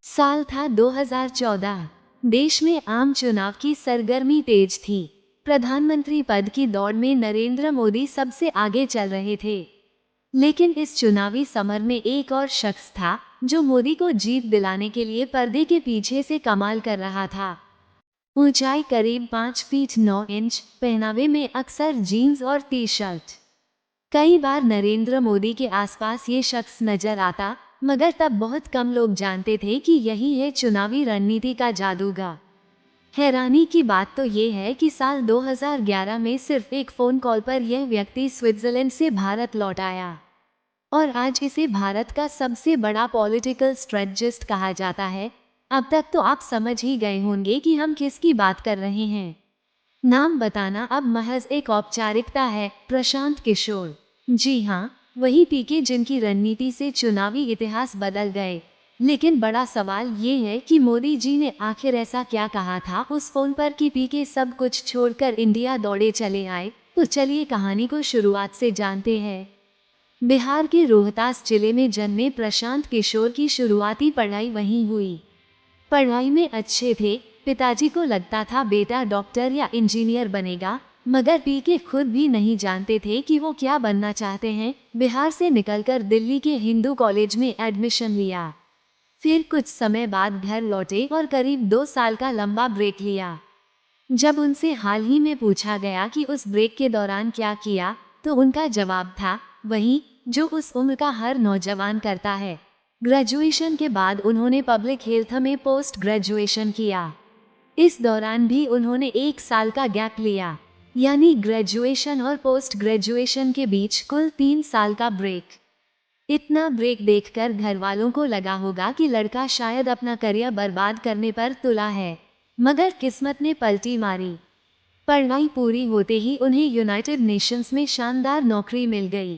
साल था 2014। देश में आम चुनाव की सरगर्मी तेज थी। प्रधानमंत्री पद की दौड़ में नरेंद्र मोदी सबसे आगे चल रहे थे। लेकिन इस चुनावी समर में एक और शख्स था जो मोदी को जीत दिलाने के लिए पर्दे के पीछे से कमाल कर रहा था। ऊंचाई करीब 5 फीट 9 इंच, पहनावे में अक्सर जीन्स और टी शर्ट। कई बार नरेंद्र मोदी के आसपास ये शख्स नजर आता, मगर तब बहुत कम लोग जानते थे कि यही है चुनावी रणनीति का जादूगर। हैरानी की बात तो ये है कि साल 2011 में सिर्फ एक फोन कॉल पर यह व्यक्ति स्विट्जरलैंड से भारत लौट आया और आज इसे भारत का सबसे बड़ा पॉलिटिकल स्ट्रेटजिस्ट कहा जाता है। अब तक तो आप समझ ही गए होंगे कि हम किसकी बात कर रहे हैं। नाम बताना अब महज एक औपचारिकता है, प्रशांत किशोर। जी हाँ, वही पीके जिनकी रणनीति से चुनावी इतिहास बदल गए। लेकिन बड़ा सवाल ये है कि मोदी जी ने आखिर ऐसा क्या कहा था उस फोन पर कि पीके सब कुछ छोड़कर इंडिया दौड़े चले आए। तो चलिए कहानी को शुरुआत से जानते हैं। बिहार के रोहतास जिले में जन्मे प्रशांत किशोर की शुरुआती पढ़ाई वहीं हुई। पढ़ाई में अच्छे थे। पिताजी को लगता था बेटा डॉक्टर या इंजीनियर बनेगा, मगर पीके खुद भी नहीं जानते थे कि वो क्या बनना चाहते हैं। बिहार से निकलकर दिल्ली के हिंदू कॉलेज में एडमिशन लिया। फिर कुछ समय बाद घर लौटे और करीब 2 साल का लंबा ब्रेक लिया। जब उनसे हाल ही में पूछा गया कि उस ब्रेक के दौरान क्या किया, तो उनका जवाब था वही जो उस उम्र का हर नौजवान करता है। ग्रेजुएशन के बाद उन्होंने पब्लिक हेल्थ में पोस्ट ग्रेजुएशन किया। इस दौरान भी उन्होंने 1 साल का गैप लिया, यानी ग्रेजुएशन और पोस्ट ग्रेजुएशन के बीच कुल 3 साल का ब्रेक। इतना ब्रेक देखकर घर वालों को लगा होगा कि लड़का शायद अपना करियर बर्बाद करने पर तुला है, मगर किस्मत ने पलटी मारी। पढ़ाई पूरी होते ही उन्हें यूनाइटेड नेशंस में शानदार नौकरी मिल गई।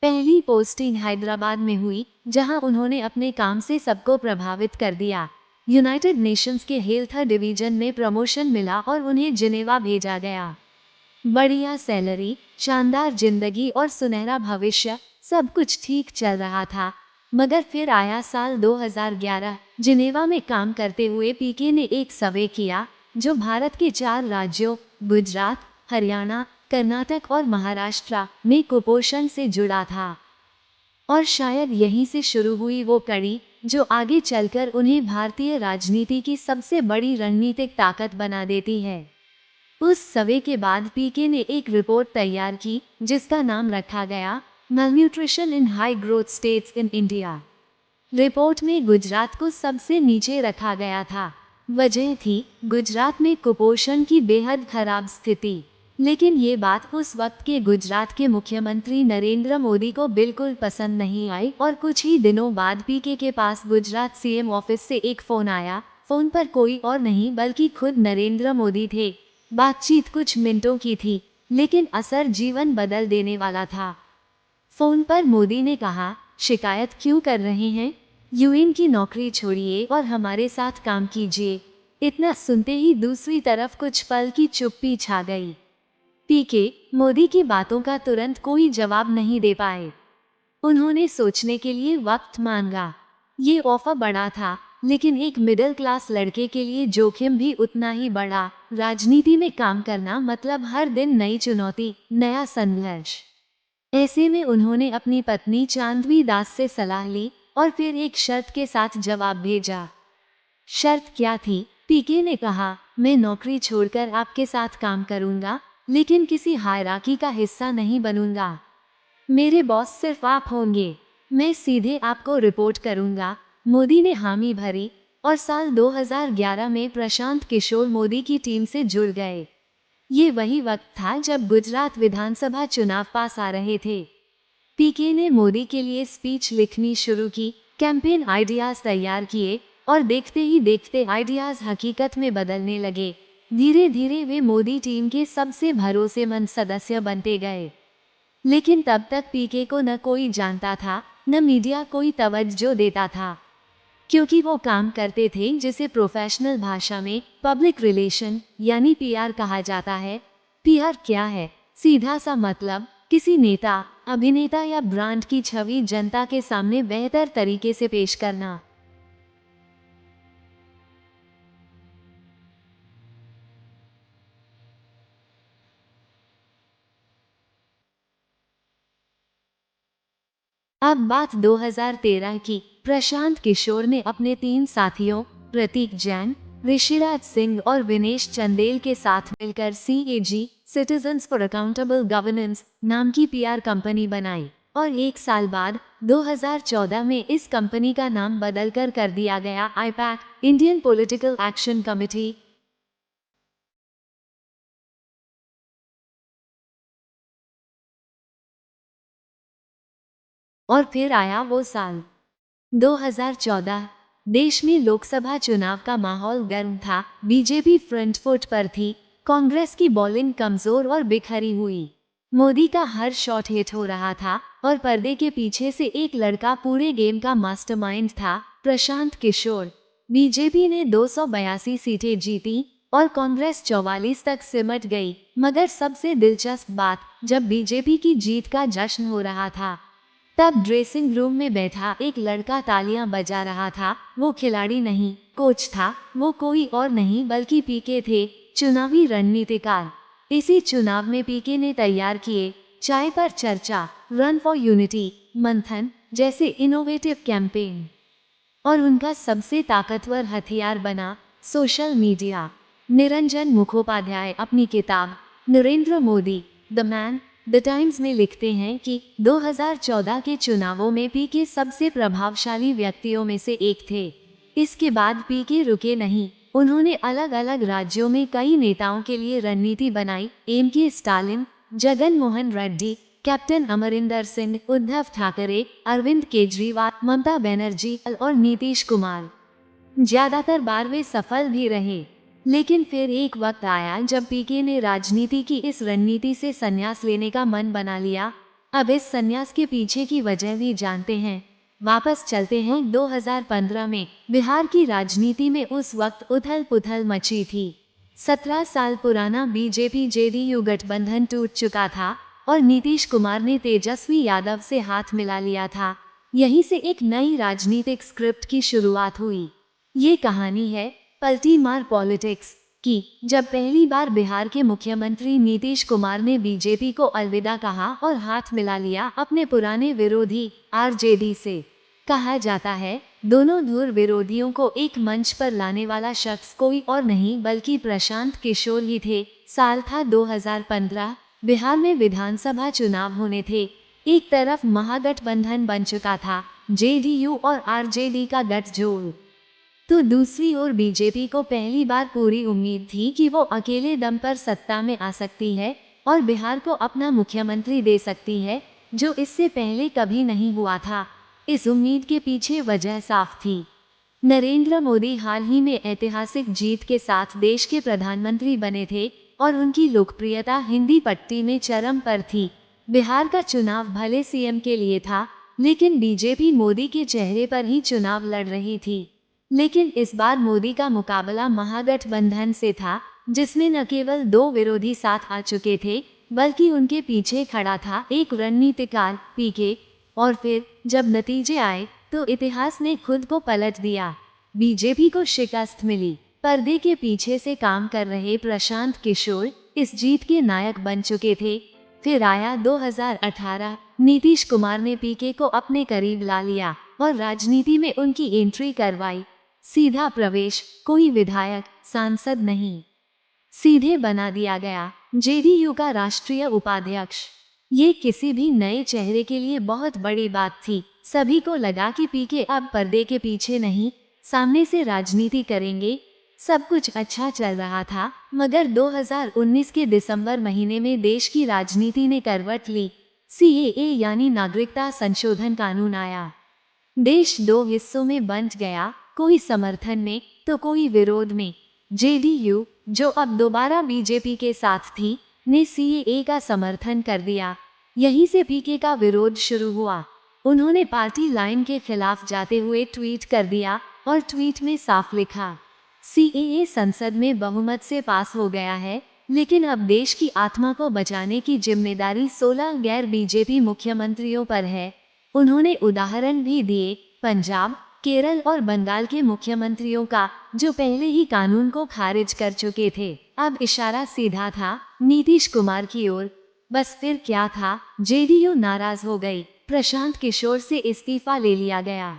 पहली पोस्टिंग हैदराबाद में हुई, जहां उन्होंने अपने काम से सबको प्रभावित कर दिया। यूनाइटेड नेशंस के हेल्थ डिवीजन में प्रमोशन मिला और उन्हें जिनेवा भेजा गया। बढ़िया सैलरी, शानदार जिंदगी और सुनहरा भविष्य, सब कुछ ठीक चल रहा था। मगर फिर आया साल 2011। जिनेवा में काम करते हुए पीके ने एक सर्वे किया जो भारत के 4 राज्यों गुजरात, हरियाणा, कर्नाटक और महाराष्ट्र में कुपोषण से जुड़ा था। और शायद यहीं से शुरू हुई वो कड़ी जो आगे चलकर उन्हें भारतीय राजनीति की सबसे बड़ी रणनीतिक ताकत बना देती है। उस सर्वे के बाद पीके ने एक रिपोर्ट तैयार की जिसका नाम रखा गया malnutrition in high growth states in India. Report में गुजरात को सबसे नीचे रखा गया था। वजह थी गुजरात में कुपोषण की बेहद खराब स्थिति। लेकिन ये बात उस वक्त के गुजरात के मुख्यमंत्री नरेंद्र मोदी को बिल्कुल पसंद नहीं आई और कुछ ही दिनों बाद पीके के पास गुजरात सीएम ऑफिस से एक फोन आया। फोन पर कोई और नहीं बल्कि खुद नरेंद्र मोदी थे। बातचीत कुछ मिनटों की थी, लेकिन असर जीवन बदल देने वाला था। फोन पर मोदी ने कहा, शिकायत क्यों कर रहे हैं? यूएन की नौकरी छोड़िए और हमारे साथ काम कीजिए। इतना सुनते ही दूसरी तरफ कुछ पल की चुप्पी छा गई। पीके मोदी की बातों का तुरंत कोई जवाब नहीं दे पाए। उन्होंने सोचने के लिए वक्त मांगा। ये ऑफर बड़ा था, लेकिन एक मिडिल क्लास लड़के के लिए जोखिम भी उतना ही बड़ा। राजनीति में काम करना मतलब हर दिन नई चुनौती, नया संघर्ष। ऐसे में उन्होंने अपनी पत्नी चांदवी दास से सलाह ली और फिर एक शर्त के साथ जवाब भेजा। शर्त क्या थी? पीके ने कहा, मैं नौकरी छोड़कर आपके साथ काम करूंगा, लेकिन किसी हायरार्की का हिस्सा नहीं बनूंगा। मेरे बॉस सिर्फ आप होंगे। मैं सीधे आपको रिपोर्ट करूंगा। मोदी ने हामी भरी और साल 2011 में प्रशांत किशोर मोदी की टीम से जुड़ गए। ये वही वक्त था जब गुजरात विधानसभा चुनाव पास आ रहे थे। पीके ने मोदी के लिए स्पीच लिखनी शुरू की, कैंपेन आइडियाज तैयार किए और देखते ही देखते आइडियाज हकीकत में बदलने लगे। धीरे धीरे वे मोदी टीम के सबसे भरोसेमंद सदस्य बनते गए। लेकिन तब तक पीके को न कोई जानता था, न मीडिया कोई तवज्जो देता था, क्योंकि वो काम करते थे जिसे प्रोफेशनल भाषा में पब्लिक रिलेशन यानी पीआर कहा जाता है। पीआर क्या है? सीधा सा मतलब किसी नेता, अभिनेता या ब्रांड की छवि जनता के सामने बेहतर तरीके से पेश करना। अब बात 2013 की। प्रशांत किशोर ने अपने 3 साथियों प्रतीक जैन, ऋषिराज सिंह और विनेश चंदेल के साथ मिलकर CAG citizens for accountable governance नाम की PR कंपनी बनाई और 1 साल बाद 2014 में इस कंपनी का नाम बदलकर कर दिया गया IPAC Indian political action committee. और फिर आया वो साल 2014। देश में लोकसभा चुनाव का माहौल गर्म था। बीजेपी फ्रंट फुट पर थी। कांग्रेस की बॉलिंग कमजोर और बिखरी हुई। मोदी का हर शॉट हिट हो रहा था और पर्दे के पीछे से एक लड़का पूरे गेम का मास्टरमाइंड था, प्रशांत किशोर। बीजेपी ने 282 सीटें जीती और कांग्रेस 44 तक सिमट गई। मगर सबसे दिलचस्प बात, जब बीजेपी की जीत का जश्न हो रहा था तब ड्रेसिंग रूम में बैठा एक लड़का तालियां बजा रहा था। वो खिलाड़ी नहीं, कोच था। वो कोई और नहीं बल्कि पीके थे, चुनावी रणनीतिकार। इसी चुनाव में पीके ने तैयार किए चाय पर चर्चा, रन फॉर यूनिटी, मंथन जैसे इनोवेटिव कैंपेन। और उनका सबसे ताकतवर हथियार बना सोशल मीडिया। निरंजन मुखोपाध्याय अपनी किताब Narendra Modi the man the times में लिखते हैं कि 2014 के चुनावों में पीके सबसे प्रभावशाली व्यक्तियों में से एक थे। इसके बाद पीके रुके नहीं। उन्होंने अलग अलग राज्यों में कई नेताओं के लिए रणनीति बनाई। MK स्टालिन, जगन मोहन रेड्डी, कैप्टन अमरिंदर सिंह, उद्धव ठाकरे, अरविंद केजरीवाल, ममता बनर्जी और नीतीश कुमार। ज्यादातर बार वे सफल भी रहे। लेकिन फिर एक वक्त आया जब पीके ने राजनीति की इस रणनीति से संन्यास लेने का मन बना लिया। अब इस संन्यास के पीछे की वजह भी जानते हैं। वापस चलते हैं 2015 में। बिहार की राजनीति में उस वक्त उथल पुथल मची थी। 17 साल पुराना बीजेपी JDU गठबंधन टूट चुका था और नीतीश कुमार ने तेजस्वी यादव से हाथ मिला लिया था। यहीं से एक नई राजनीतिक स्क्रिप्ट की शुरुआत हुई। ये कहानी है पलटी मार पॉलिटिक्स की, जब पहली बार बिहार के मुख्यमंत्री नीतीश कुमार ने बीजेपी को अलविदा कहा और हाथ मिला लिया अपने पुराने विरोधी RJD से। कहा जाता है दोनों दूर विरोधियों को एक मंच पर लाने वाला शख्स कोई और नहीं बल्कि प्रशांत किशोर ही थे। साल था 2015। बिहार में विधानसभा चुनाव होने थे। एक तरफ महागठबंधन बन चुका था, JDU और RJD का गठजोड़, तो दूसरी ओर बीजेपी को पहली बार पूरी उम्मीद थी कि वो अकेले दम पर सत्ता में आ सकती है और बिहार को अपना मुख्यमंत्री दे सकती है, जो इससे पहले कभी नहीं हुआ था। इस उम्मीद के पीछे वजह साफ थी। नरेंद्र मोदी हाल ही में ऐतिहासिक जीत के साथ देश के प्रधानमंत्री बने थे और उनकी लोकप्रियता हिंदी पट्टी में चरम पर थी। बिहार का चुनाव भले CM के लिए था, लेकिन बीजेपी मोदी के चेहरे पर ही चुनाव लड़ रही थी। लेकिन इस बार मोदी का मुकाबला महागठबंधन से था, जिसमें न केवल 2 विरोधी साथ आ चुके थे, बल्कि उनके पीछे खड़ा था एक रणनीतिकार पीके। और फिर जब नतीजे आए तो इतिहास ने खुद को पलट दिया। बीजेपी को शिकस्त मिली। पर्दे के पीछे से काम कर रहे प्रशांत किशोर इस जीत के नायक बन चुके थे। फिर आया 2018। नीतीश कुमार ने पीके को अपने करीब ला लिया और राजनीति में उनकी एंट्री करवाई। सीधा प्रवेश, कोई विधायक सांसद नहीं, सीधे बना दिया गया JDU का राष्ट्रीय उपाध्यक्ष। ये किसी भी नए चेहरे के लिए बहुत बड़ी बात थी। सभी को लगा कि पीके अब पर्दे के पीछे नहीं, सामने से राजनीति करेंगे। सब कुछ अच्छा चल रहा था, मगर 2019 के दिसंबर महीने में देश की राजनीति ने करवट ली। CAA यानी नागरिकता संशोधन कानून आया। देश 2 हिस्सों में बंट गया, कोई समर्थन में तो कोई विरोध में। JDU, जो अब दोबारा बीजेपी के साथ थी, ने CAA का समर्थन कर दिया। यहीं से पीके का विरोध शुरू हुआ। उन्होंने पार्टी लाइन के खिलाफ जाते हुए ट्वीट कर दिया और ट्वीट में साफ लिखा, CAA संसद में बहुमत से पास हो गया है, लेकिन अब देश की आत्मा को बचाने की जिम्मेदारी 16 गैर बीजेपी मुख्यमंत्रियों पर है। उन्होंने उदाहरण भी दिए पंजाब, केरल और बंगाल के मुख्यमंत्रियों का, जो पहले ही कानून को खारिज कर चुके थे। अब इशारा सीधा था नीतीश कुमार की ओर। बस फिर क्या था, JDU नाराज हो गई। प्रशांत किशोर से इस्तीफा ले लिया गया।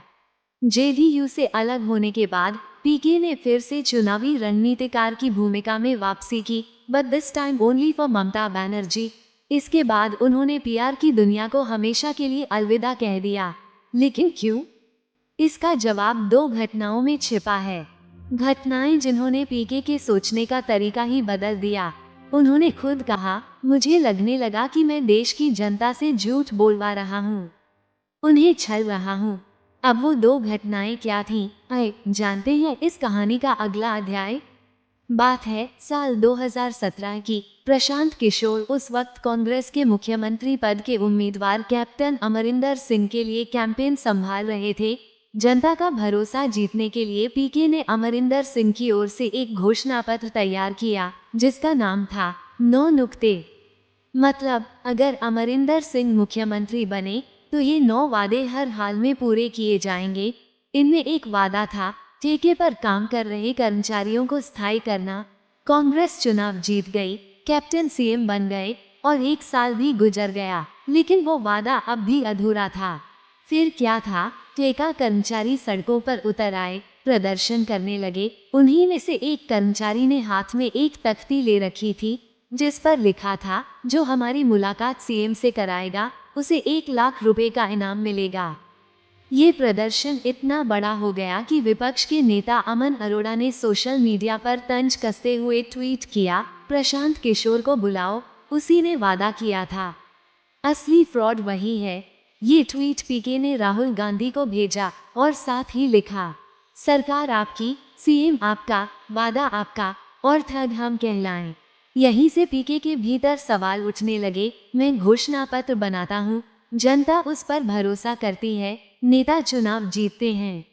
जेडीयू से अलग होने के बाद पीके ने फिर से चुनावी रणनीतिकार की भूमिका में वापसी की, but this time only for Mamata Banerjee. इसके बाद उन्होंने पीआर की दुनिया को हमेशा के लिए अलविदा कह दिया। लेकिन क्यों? इसका जवाब दो घटनाओं में छिपा है। घटनाएं जिन्होंने पीके के सोचने का तरीका ही बदल दिया। उन्होंने खुद कहा, मुझे लगने लगा कि मैं देश की जनता से झूठ बोलवा रहा हूँ, उन्हें छल रहा हूँ। अब वो दो घटनाएं क्या थीं? आइए जानते हैं इस कहानी का अगला अध्याय। बात है साल 2017 की। प्रशांत किशोर उस वक्त कांग्रेस के मुख्यमंत्री पद के उम्मीदवार कैप्टन अमरिंदर सिंह के लिए कैंपेन संभाल रहे थे। जनता का भरोसा जीतने के लिए पीके ने अमरिंदर सिंह की ओर से एक घोषणा पत्र तैयार किया, जिसका नाम था 9 नुक्ते। मतलब अगर अमरिंदर सिंह मुख्यमंत्री बने तो ये 9 वादे हर हाल में पूरे किए जाएंगे। इनमें एक वादा था ठेके पर काम कर रहे कर्मचारियों को स्थायी करना। कांग्रेस चुनाव जीत गई, कैप्टन सीएम बन गए और 1 साल भी गुजर गया, लेकिन वो वादा अब भी अधूरा था। फिर क्या था? ठेका कर्मचारी सड़कों पर उतर आए, प्रदर्शन करने लगे। उन्हीं में से एक कर्मचारी ने हाथ में एक तख्ती ले रखी थी, जिस पर लिखा था, जो हमारी मुलाकात सीएम से कराएगा उसे 1 लाख रुपए का इनाम मिलेगा। ये प्रदर्शन इतना बड़ा हो गया कि विपक्ष के नेता अमन अरोड़ा ने सोशल मीडिया पर तंज कसते हुए ट्वीट किया, प्रशांत किशोर को बुलाओ, उसी ने वादा किया था, असली फ्रॉड वही है। ये ट्वीट पीके ने राहुल गांधी को भेजा और साथ ही लिखा, सरकार आपकी, सीएम आपका, वादा आपका और ठग हम कहलाएं। यहीं से पीके के भीतर सवाल उठने लगे, मैं घोषणा पत्र बनाता हूँ, जनता उस पर भरोसा करती है, नेता चुनाव जीतते हैं,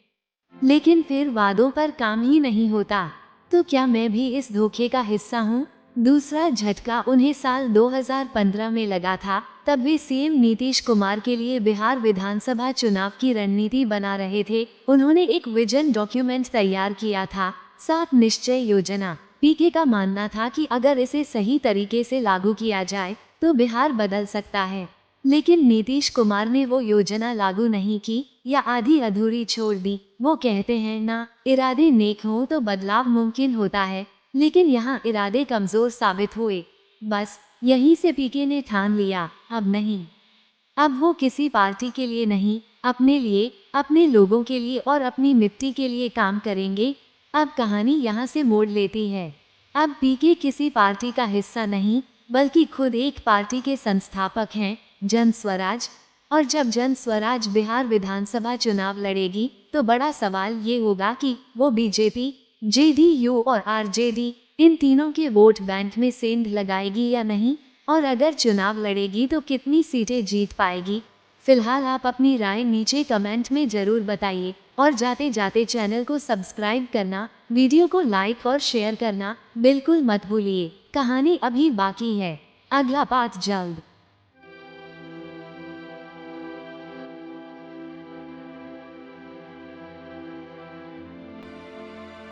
लेकिन फिर वादों पर काम ही नहीं होता। तो क्या मैं भी इस धोखे का हिस्सा हूँ? दूसरा झटका उन्हें साल 2015 में लगा था। तब वे सीएम नीतीश कुमार के लिए बिहार विधानसभा चुनाव की रणनीति बना रहे थे। उन्होंने एक विजन डॉक्यूमेंट तैयार किया था, 7 निश्चय योजना। पीके का मानना था कि अगर इसे सही तरीके से लागू किया जाए तो बिहार बदल सकता है, लेकिन नीतीश कुमार ने वो योजना लागू नहीं की या आधी अधूरी छोड़ दी। वो कहते हैं ना, इरादे नेक हों तो बदलाव मुमकिन होता है, लेकिन यहाँ इरादे कमजोर साबित हुए। बस यहीं से पीके ने ठान लिया, अब नहीं। अब वो किसी पार्टी के लिए नहीं, अपने लिए, अपने लोगों के लिए और अपनी मिट्टी के लिए काम करेंगे। अब कहानी यहाँ से मोड़ लेती है। अब पीके किसी पार्टी का हिस्सा नहीं, बल्कि खुद एक पार्टी के संस्थापक हैं, जन स्वराज। और जब जन स्वराज बिहार विधानसभा चुनाव लड़ेगी तो बड़ा सवाल ये होगा कि वो बीजेपी, जेडीयू और आरजेडी इन तीनों के वोट बैंक में सेंध लगाएगी या नहीं, और अगर चुनाव लड़ेगी तो कितनी सीटें जीत पाएगी। फिलहाल आप अपनी राय नीचे कमेंट में जरूर बताइए और जाते जाते चैनल को सब्सक्राइब करना, वीडियो को लाइक और शेयर करना बिल्कुल मत भूलिए। कहानी अभी बाकी है, अगला पार्ट जल्द।